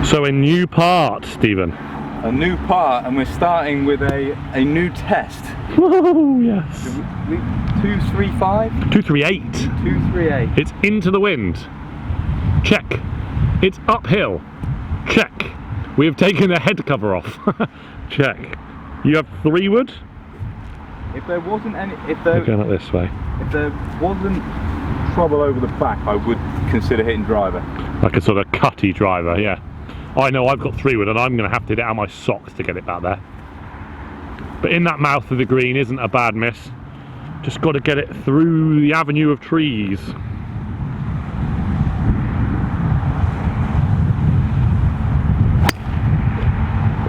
So a new part, Stephen. A new part, and we're starting with a new test. Oh yes. 235? 238. 238. It's into the wind. Check. It's uphill. Check. We have taken the head cover off. Check. You have 3 wood? If there wasn't any, We're going up this way. If there wasn't trouble over the back, I would consider hitting driver. Like a sort of cutty driver, yeah. I know I've got 3 wood and I'm going to have to hit it out of my socks to get it back there. But in that mouth of the green isn't a bad miss. Just got to get it through the avenue of trees.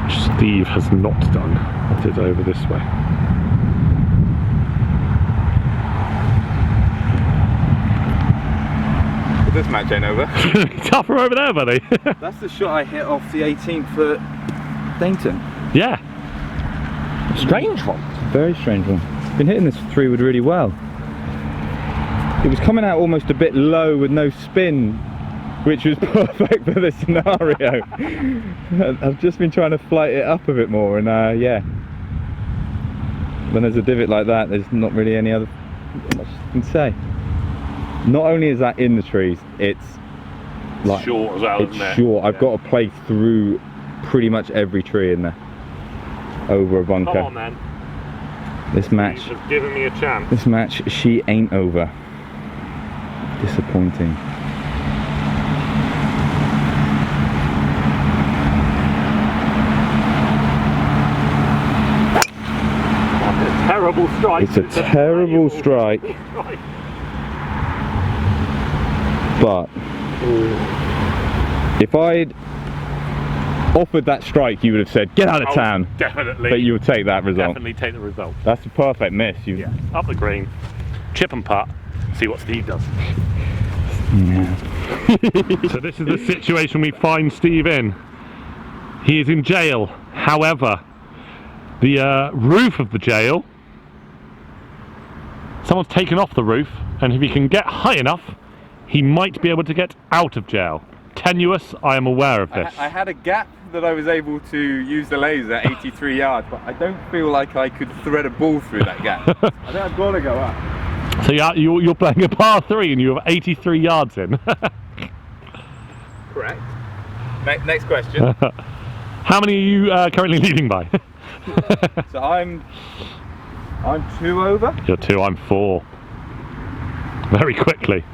Which Steve has not done. That is over this way. This match ain't over. Tougher over there, buddy. That's the shot I hit off the 18th at Dainton. Yeah. Strange one. Very strange one. Been hitting this 3 wood really well. It was coming out almost a bit low with no spin, which was perfect for this scenario. I've just been trying to flight it up a bit more, and yeah. When there's a divot like that, there's not really any other much you can say. Not only is that in the trees, it's like short as well, it's short. I've got to play through pretty much every tree in there over a bunker. Come on then. This match has given me a chance. This match, she ain't over. Disappointing. It's a terrible strike. It's a terrible strike. But if I'd offered that strike, you would have said, get out of town. Definitely. But you would take that result. Definitely take the result. That's a perfect miss. Yeah. Up the green, chip and putt, see what Steve does. Yeah. So this is the situation we find Steve in. He is in jail. However, the roof of the jail, someone's taken off the roof, and if he can get high enough, he might be able to get out of jail. Tenuous, I am aware of this. I had a gap that I was able to use the laser at 83 yards, but I don't feel like I could thread a ball through that gap. I think I've got to go up. So you're playing a par 3 and you have 83 yards in. Correct. Next question. How many are you currently leading by? So I'm 2 over. You're 2, I'm 4. Very quickly.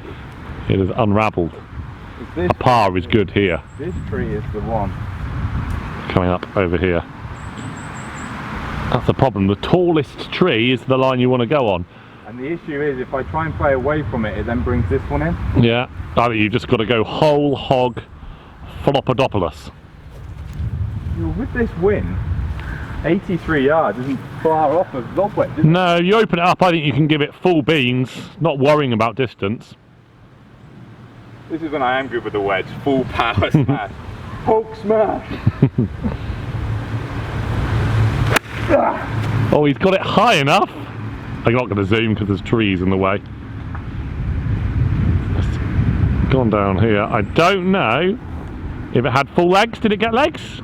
It has unravelled. A par is good here. This tree is the one. Coming up over here. That's the problem. The tallest tree is the line you want to go on. And the issue is, if I try and play away from it, it then brings this one in. Yeah. I think you've just got to go whole hog Flopodopoulos. With this wind, 83 yards isn't far off of lob wedge, is it? No, you open it up, I think you can give it full beans, not worrying about distance. This is when I am good with the wedge. Full power smash. Hulk smash. Oh, he's got it high enough. I'm not going to zoom because there's trees in the way. It's gone down here. I don't know if it had full legs. Did it get legs?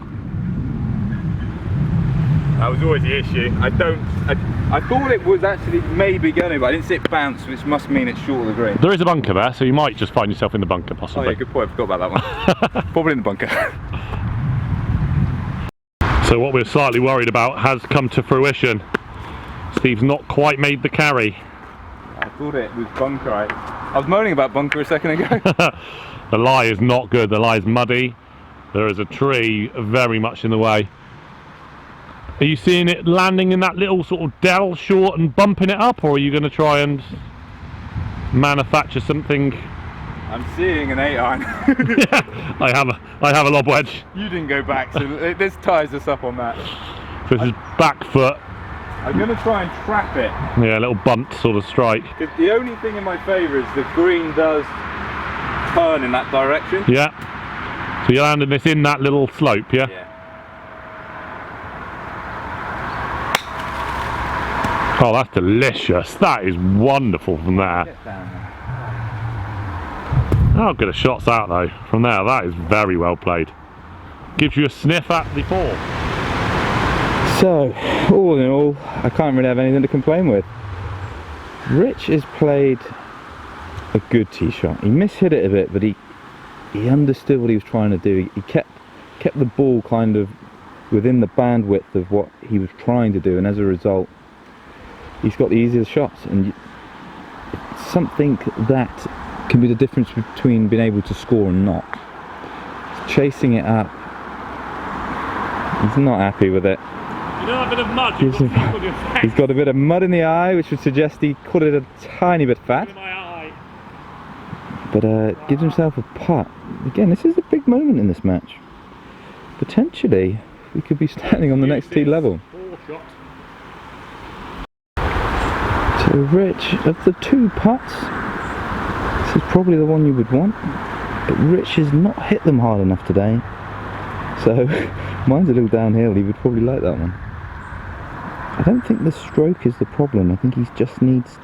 That was always the issue. I thought it was actually maybe going to, but I didn't see it bounce, which must mean it's short of the green. There is a bunker there, so you might just find yourself in the bunker possibly. Oh yeah, good point. I forgot about that one. Probably in the bunker. So what we're slightly worried about has come to fruition. Steve's not quite made the carry. I thought it was bunker. I was moaning about bunker a second ago. The lie is not good. The lie is muddy. There is a tree very much in the way. Are you seeing it landing in that little sort of dell short and bumping it up, or are you going to try and manufacture something? I'm seeing an 8-iron. Yeah, I have a lob wedge. You didn't go back, so this ties us up on that. So this is back foot. I'm going to try and trap it. Yeah, a little bunt sort of strike. The only thing in my favour is the green does turn in that direction. Yeah. So you're landing this in that little slope, yeah? Yeah. Oh, that's delicious. That is wonderful from there. Get down there. How good a shot's that though? From there, that is very well played. gives you a sniff at the ball. So, all in all, I can't really have anything to complain with. Rich has played a good tee shot. He mishit it a bit, but he understood what he was trying to do. He kept the ball kind of within the bandwidth of what he was trying to do, and as a result, he's got the easiest shots. And it's something that can be the difference between being able to score and not. Chasing it up, he's not happy with it. You know that bit of mud you've got on your face? He's got a bit of mud in the eye, which would suggest he caught it a tiny bit fat. In my eye. But gives himself a putt. Again, this is a big moment in this match. Potentially, we could be standing on the next tee level. 4 shots. So Rich, of the 2 putts, this is probably the one you would want. But Rich has not hit them hard enough today. So, mine's a little downhill, he would probably like that one. I don't think the stroke is the problem. I think he just needs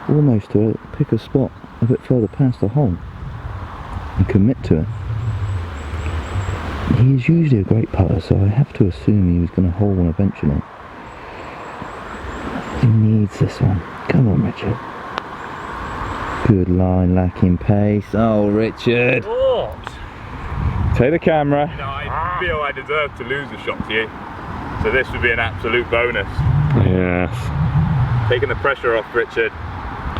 almost to pick a spot a bit further past the hole and commit to it. He's usually a great putter, so I have to assume he was going to hole one eventually. He needs this one. Come on, Richard. Good line, lacking pace. Oh, Richard. What? Take the camera. No, I feel I deserve to lose a shot to you. So this would be an absolute bonus. Yes. Taking the pressure off, Richard.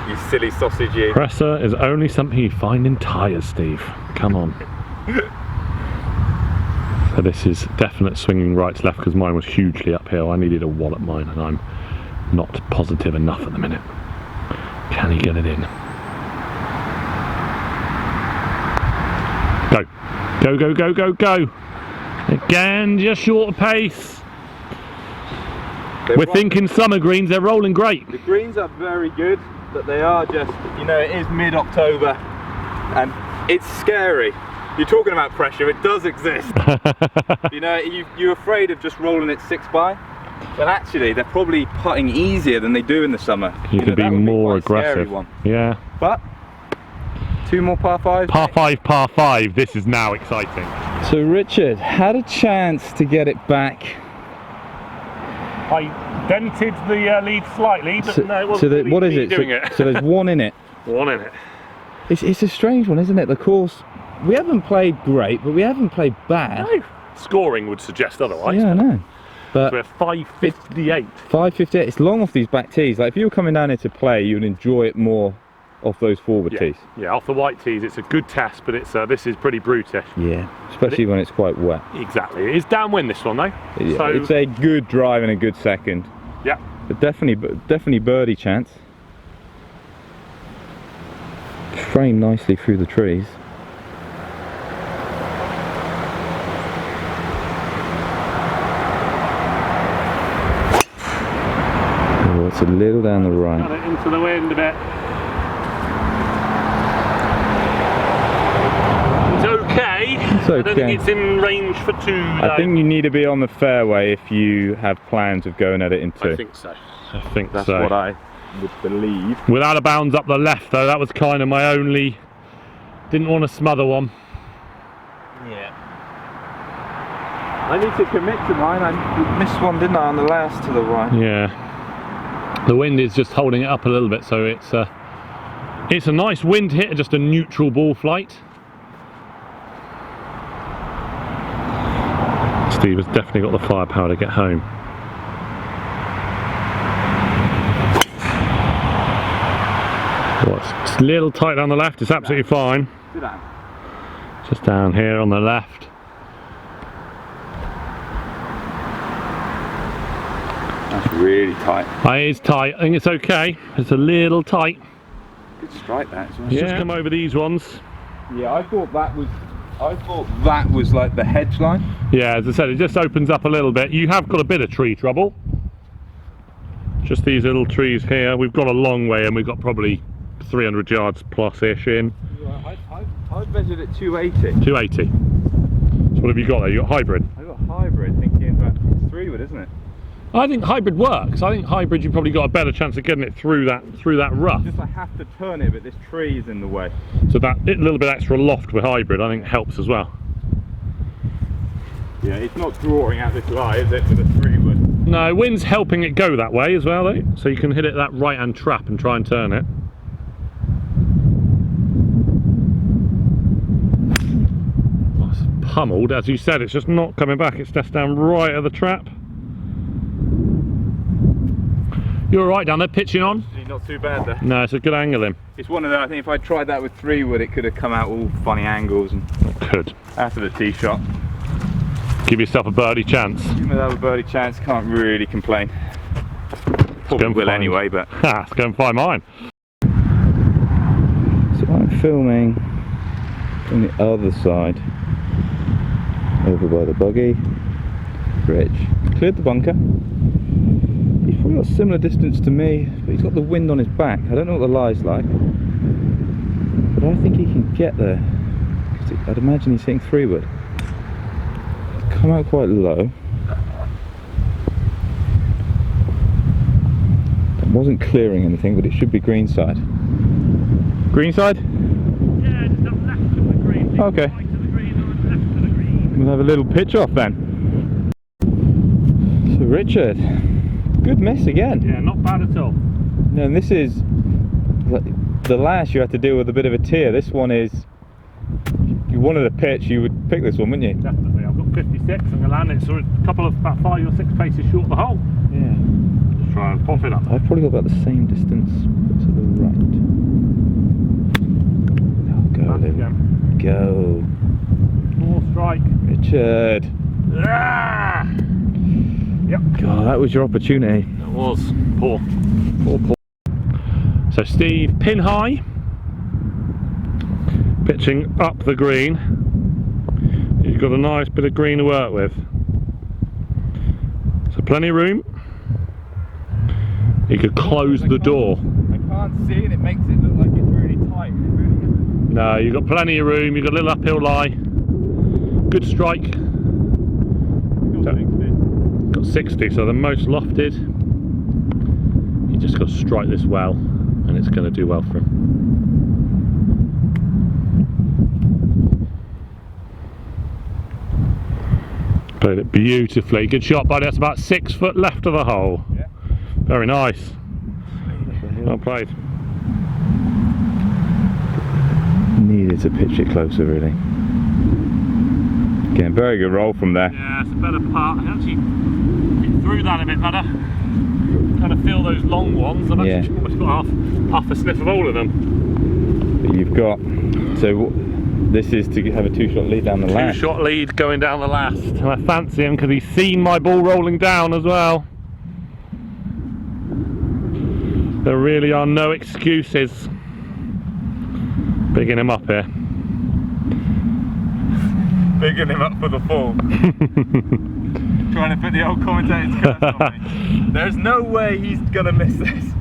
You silly sausage, you. Pressure is only something you find in tyres, Steve. Come on. So this is definite swinging right to left because mine was hugely uphill. I needed a wallop mine and I'm not positive enough at the minute. Can he get it in? Go. Go, go, go, go, go. Again, just short of pace. We're thinking summer greens, they're rolling great. The greens are very good, but they are just, you know, it is mid-October and it's scary. You're talking about pressure, it does exist. You know, you're afraid of just rolling it 6 by, but actually they're probably putting easier than they do in the summer. You can be more aggressive. Yeah. But 2 more par 5s. Par 5, par 5, this is now exciting. So Richard had a chance to get it back. I dented the lead slightly, but no, it wasn't really what is me it? doing it. So there's 1 in it. 1 in it. It's a strange one, isn't it? The course, we haven't played great, but we haven't played bad. No. Scoring would suggest otherwise. Yeah, I know. But we're 558. 558. It's long off these back tees. Like if you were coming down here to play, you'd enjoy it more off those forward tees. Yeah, off the white tees, it's a good test, but it's this is pretty brutish. Yeah, especially when it's quite wet. Exactly. It is downwind this one though. Yeah, so it's a good drive and a good second. yeah. But definitely birdie chance. Framed nicely through the trees. Oh, it's a little down the right. Got it into the wind a bit. It's okay. It's I don't okay. think it's in range for 2. I think you need to be on the fairway if you have plans of going at it in 2. I think so. I think That's so. what I would believe. Without a bounds up the left though, that was kind of my only. Didn't want to smother one. Yeah. I need to commit to mine. I missed one, didn't I, on the last to the right? Yeah. The wind is just holding it up a little bit, so it's a nice wind hit, just a neutral ball flight. Steve has definitely got the firepower to get home. Well, it's a little tight down the left, it's absolutely fine. Sit down. Just down here on the left. That's really tight. It is tight, I think it's okay. It's a little tight. Good strike that as well. Let's just come over these ones. Yeah, I thought that was like the hedge line. Yeah, as I said, it just opens up a little bit. You have got a bit of tree trouble. Just these little trees here. We've got a long way and we've got probably 300 yards plus-ish in. I measured it 280. 280. So what have you got there? You got hybrid? I got hybrid thinking about 3-wood, isn't it? I think hybrid works. I think hybrid you've probably got a better chance of getting it through that rough. Just I have to turn it, but this tree is in the way. So that little bit extra loft with hybrid I think helps as well. Yeah, it's not drawing out this lie, is it, with a 3-wood? No, wind's helping it go that way as well, though. So you can hit it that right-hand trap and try and turn it. Oh, it's pummeled, as you said. It's just not coming back. It's just down right at the trap. You're all right down there, pitching on? Not too bad there. No, it's a good angle in. It's one of the, I think if I tried that with 3-wood, it could have come out all funny angles. And Could. after the tee shot, Give yourself a birdie chance. even though a birdie chance, can't really complain. Probably will anyway, but Let's go and find mine. So I'm filming on the other side, over by the buggy. Rich cleared the bunker. He's probably got a similar distance to me, but he's got the wind on his back. I don't know what the lie's like, but I think he can get there. I'd imagine he's hitting 3-wood. Come out quite low. It wasn't clearing anything, but it should be greenside. Greenside? Yeah, just up left of the green. Okay. Right to the green or left to the green. We'll have a little pitch off then. So Richard, good miss again. Yeah, not bad at all. No, and this is the last you had to deal with a bit of a tear. This one is, if you wanted a pitch, you would pick this one, wouldn't you? Definitely. I've got 56. I'm going to land it. So a couple of about 5 or 6 paces short of the hole. Yeah. Just try and pop it up. I've probably got about the same distance to the right. Oh, go, Back Lou. again. Go. More strike. Richard. Ah! Yep. God, that was your opportunity. It was. Poor. Poor. So Steve, pin high. Pitching up the green. You've got a nice bit of green to work with. So plenty of room. You could close the door. I can't see it. It makes it look like it's really tight. It really isn't. No, you've got plenty of room. You've got a little uphill lie. Good strike. Got 60, so the most lofted. You just got to strike this well, and it's going to do well for him. Played it beautifully. Good shot, buddy. That's about 6 foot left of the hole. Yeah. Very nice. Well played. Needed to pitch it closer, really. Again, very good roll from there. Yeah, it's a better part. I actually threw that a bit better. Kind of feel those long ones. I've actually almost got half a sniff of all of them. But you've got, so this is to have a 2-shot lead down the last. 2-shot lead going down the last. And I fancy him because he's seen my ball rolling down as well. There really are no excuses. Bigging him up here. Bigging him up for the fall. Trying to put the old commentator's curse on me. There's no way he's gonna miss this.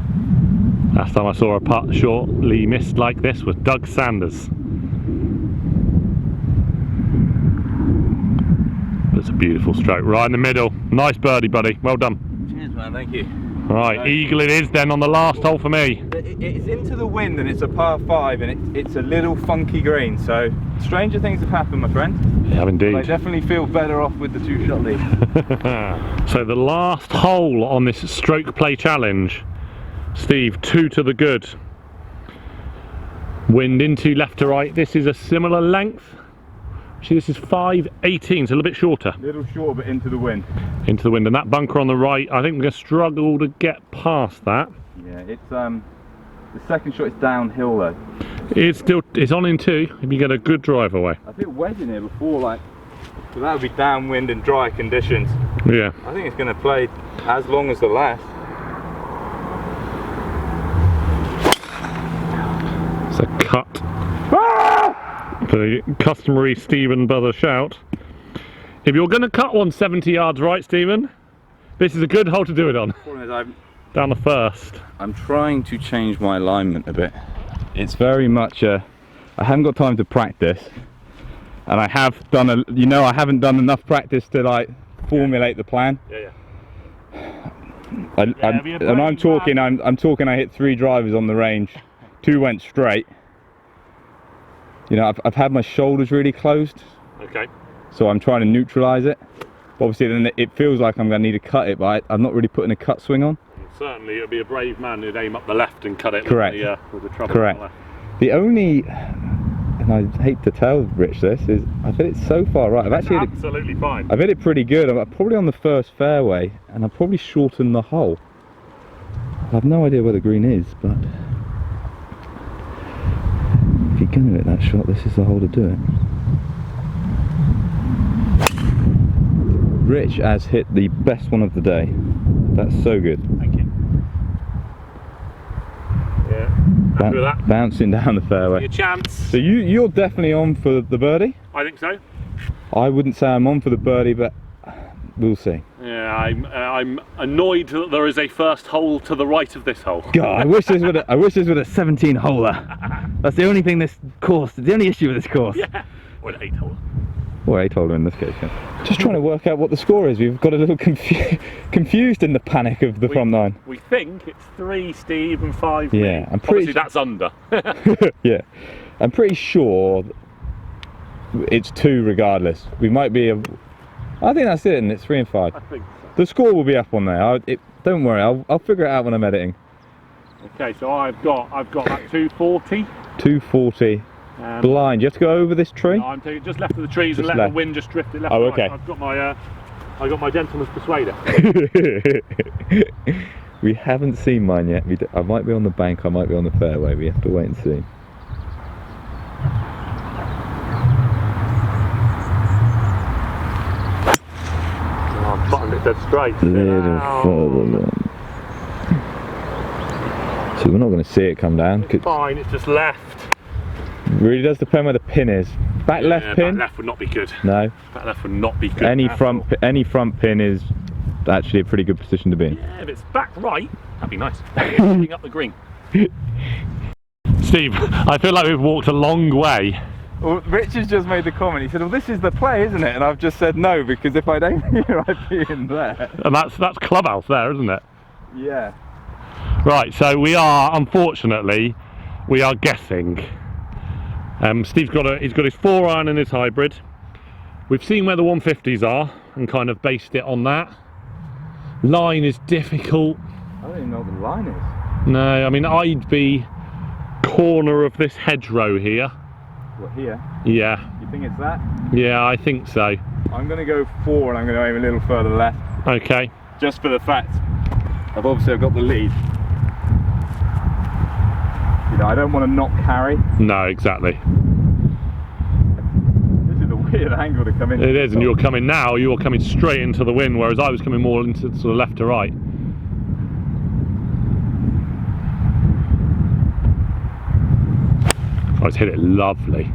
Last time I saw a putt shortly missed like this was Doug Sanders. That's a beautiful stroke right in the middle. Nice birdie, buddy. Well done. Cheers, man. Thank you. Right, eagle it is then on the last hole for me. It's into the wind and it's a par 5 and it's a little funky green, so stranger things have happened, my friend. Yeah, indeed. But I definitely feel better off with the 2-shot lead. So the last hole on this stroke play challenge, Steve, 2 to the good. Wind into left to right. This is a similar length. See, this is 5.18, so a little bit shorter. A little short, but into the wind. Into the wind, and that bunker on the right, I think we're going to struggle to get past that. Yeah, it's the second shot is downhill though. It's on in 2 if you get a good drive away. I think wedging here before, like, so that would be downwind and dry conditions. Yeah. I think it's going to play as long as the last. It's a cut. The customary Stephen Buzzer shout. If you're going to cut one 70 yards right, Stephen, this is a good hole to do it on. Down the first. I'm trying to change my alignment a bit. It's very much I haven't got time to practice, and I have done I haven't done enough practice to like formulate the plan. Yeah. I'm talking I hit 3 drivers on the range, 2 went straight. You know, I've had my shoulders really closed. Okay. so I'm trying to neutralise it. Obviously then it feels like I'm going to need to cut it, but I'm not really putting a cut swing on. Certainly it would be a brave man who'd aim up the left and cut it. Correct. With the trouble. Correct. The only, and I hate to tell Rich this, is I've hit it so far right. I've actually hit it, absolutely fine. I've hit it pretty good. I'm probably on the first fairway, and I've probably shortened the hole. I have no idea where the green is, but if you're going to hit that shot, this is the hole to do it. Rich has hit the best one of the day. That's so good. Thank you. Yeah, happy with that. Bouncing down the fairway. Your chance. So you're definitely on for the birdie? I think so. I wouldn't say I'm on for the birdie, but we'll see. Yeah, I'm annoyed that there is a first hole to the right of this hole. God, I wish this was a 17-holer. That's the only thing this course, the only issue with this course. Yeah, or an 8-hole. Or 8-holer in this case, yeah. Just trying to work out what the score is. We've got a little confused in the panic of the front nine. We think it's 3 Steve and 5 me. Yeah, I'm pretty. Obviously that's under. Yeah, I'm pretty sure it's 2 regardless. We might be I think that's it, and it's 3 and 5. I think so. The score will be up on there. Don't worry, I'll figure it out when I'm editing. Okay, so I've got that 240. 240. Blind. You have to go over this tree. No, I'm taking just left of the trees Just and let left. the wind just drift it left. Oh, and right. okay. I got my gentleman's persuader. We haven't seen mine yet. I might be on the bank, I might be on the fairway. We have to wait and see. Oh, I'm buttoned it dead straight. Little further on. So we're not going to see it come down. It's fine, it's just left. Really does depend where the pin is. Back left pin? Back left would not be good. No. Back left would not be good. Any front pin is actually a pretty good position to be in. Yeah, if it's back right, that'd be nice. Picking up the green. Steve, I feel like we've walked a long way. Well, Richard's just made the comment. He said, "Well, this is the play, isn't it?" And I've just said no, because if I'd aim here, I'd be in there. And that's clubhouse there, isn't it? Yeah. Right, so we are, unfortunately, we are guessing. Steve's he's got his 4-iron and his hybrid. We've seen where the 150s are and kind of based it on that. Line is difficult. I don't even know what the line is. No, I mean, I'd be corner of this hedgerow here. What, here? Yeah. You think it's that? Yeah, I think so. I'm going to go 4 and I'm going to aim a little further left. Okay. Just for the fact I've got the lead. You know, I don't want to not carry. No, exactly. This is a weird angle to come in. It is, and you're coming straight into the wind, whereas I was coming more into sort of left to right. Oh, it's hit it lovely.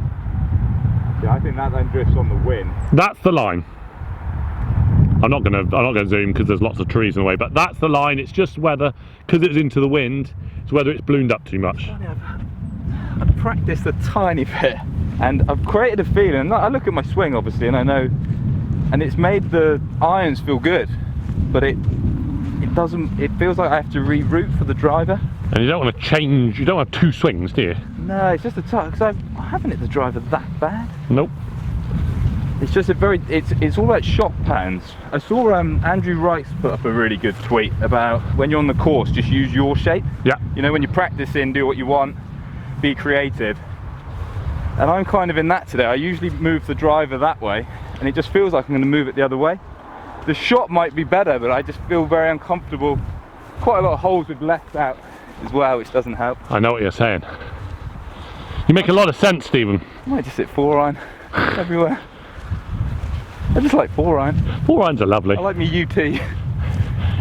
Yeah, I think that then drifts on the wind. That's the line. I'm not gonna zoom because there's lots of trees in the way, but that's the line. It's just whether, because it's into the wind, it's whether it's ballooned up too much. I've practiced a tiny bit and I've created a feeling. I look at my swing obviously and I know, and it's made the irons feel good, but it feels like I have to reroute for the driver. And you don't want to change, you don't have 2 swings, do you? No, it's just a touch, because I haven't hit the driver that bad. Nope. It's just it's all about shot patterns. I saw Andrew Wright put up a really good tweet about when you're on the course, just use your shape. Yeah. You know, when you're practicing, do what you want, be creative. And I'm kind of in that today. I usually move the driver that way, and it just feels like I'm going to move it the other way. The shot might be better, but I just feel very uncomfortable. Quite a lot of holes with left out as well, which doesn't help. I know what you're saying. You make a lot of sense, Stephen. I might just hit 4-iron everywhere. I just like 4-iron. 4-irons are lovely. I like me UT.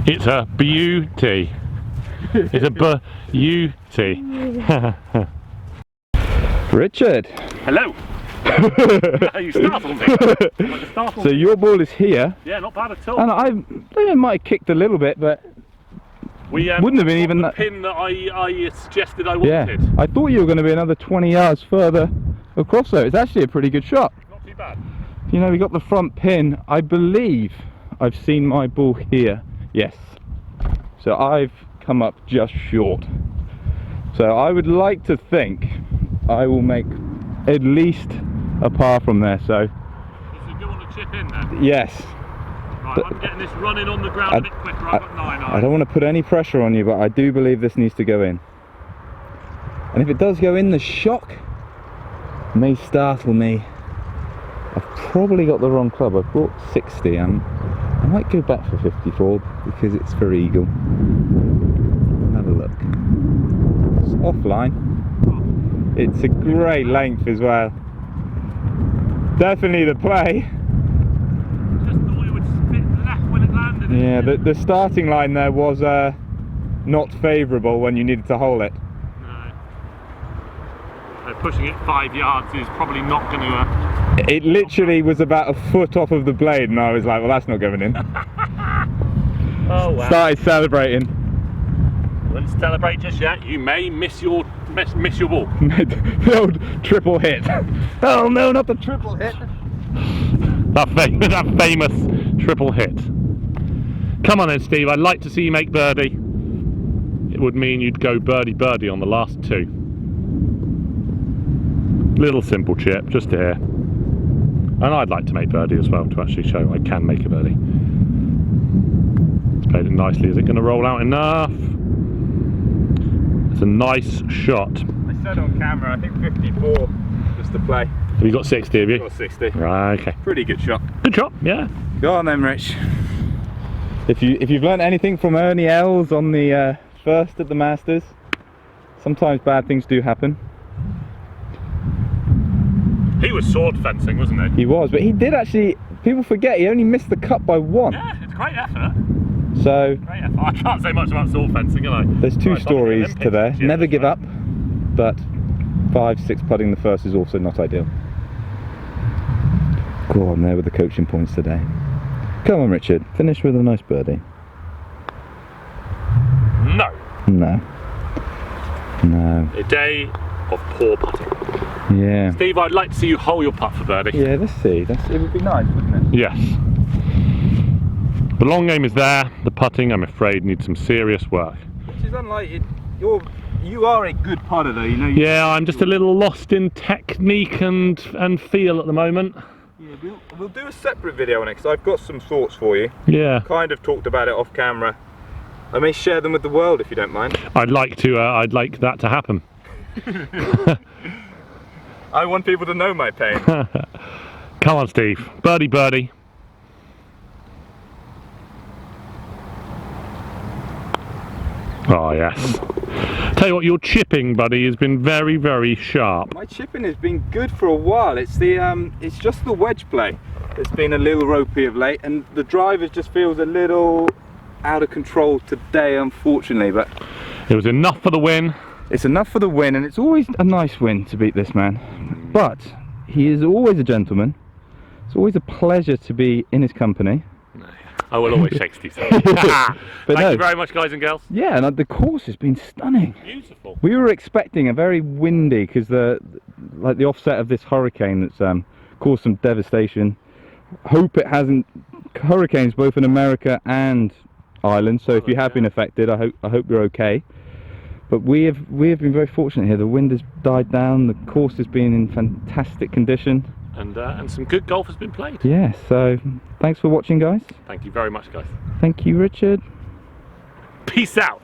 It's a beauty. It's a beauty. Richard. Hello. You startled me. So your ball is here. Yeah, not bad at all. And I might have kicked a little bit, but we wouldn't have been even the that pin that I suggested I wanted. Yeah, I thought you were going to be another 20 yards further across though. It's actually a pretty good shot. Not too bad. You know, we got the front pin. I believe I've seen my ball here. Yes. So I've come up just short. So I would like to think I will make at least a par from there. So this is a good one to chip in then? Yes. Right, I'm getting this running on the ground a bit quicker. I've got 9 I iron. don't want to put any pressure on you, but I do believe this needs to go in. And if it does go in, the shock may startle me. I've probably got the wrong club. I brought 60 and I might go back for 54 because it's for eagle. Have a look. It's offline. It's a great length as well. Definitely the play. Just thought it would spit left when it landed. Yeah, the starting line there was not favourable when you needed to hole it. No. Pushing it 5 yards is probably not going to... It literally was about a foot off of the blade and I was like, well, that's not going in. Oh wow. Started celebrating. Wouldn't celebrate just yet. You may miss your ball. The old triple hit. Oh no, not the triple hit. That famous triple hit. Come on then, Steve. I'd like to see you make birdie. It would mean you'd go birdie on the last 2. Little simple chip, just here. And I'd like to make birdie as well to actually show I can make a birdie. It's played it nicely. Is it going to roll out enough? It's a nice shot. I said on camera, I think 54 just to play. Have you got 60, have you? Got 60. Right, okay. Pretty good shot. Good shot, yeah. Go on then, Rich. If you've learned anything from Ernie Els on the first at the Masters, sometimes bad things do happen. He was sword fencing, wasn't he? He was, but he did actually, people forget, he only missed the cut by 1. Yeah, it's a great effort. So, Great effort. I can't say much about sword fencing, can I? there's 2 Right, stories Olympics to there. next year, Never give right? up, but 5-6 putting the first is also not ideal. Go on there with the coaching points today. Come on, Richard, finish with a nice birdie. No. No. No. A day of poor putting. Yeah. Steve, I'd like to see you hole your putt for birdie. Yeah, let's see. It would be nice, wouldn't it? Yes. The long game is there. The putting, I'm afraid, needs some serious work. Which is unlike it. You are a good putter though, you know. Yeah, I'm just a little lost in technique and feel at the moment. Yeah, we'll do a separate video on it because I've got some thoughts for you. Yeah. Kind of talked about it off camera. I may share them with the world if you don't mind. I'd like that to happen. I want people to know my pain. Come on, Steve. Birdie. Oh, yes. Tell you what, your chipping, buddy, has been very, very sharp. My chipping has been good for a while. It's just the wedge play that's been a little ropey of late, and the driver just feels a little out of control today, unfortunately. But It was enough for the win. It's enough for the win, and it's always a nice win to beat this man. But he is always a gentleman. It's always a pleasure to be in his company. I will always shake Steve's hand. But Thank you very much, guys and girls. Yeah, and the course has been stunning. Beautiful. We were expecting a very windy because the offset of this hurricane that's caused some devastation. Hope it hasn't. Hurricanes both in America and Ireland. So if you have been affected, I hope you're okay. But we have been very fortunate here. The wind has died down. The course has been in fantastic condition. And some good golf has been played. Yeah. So thanks for watching, guys. Thank you very much, guys. Thank you, Richard. Peace out.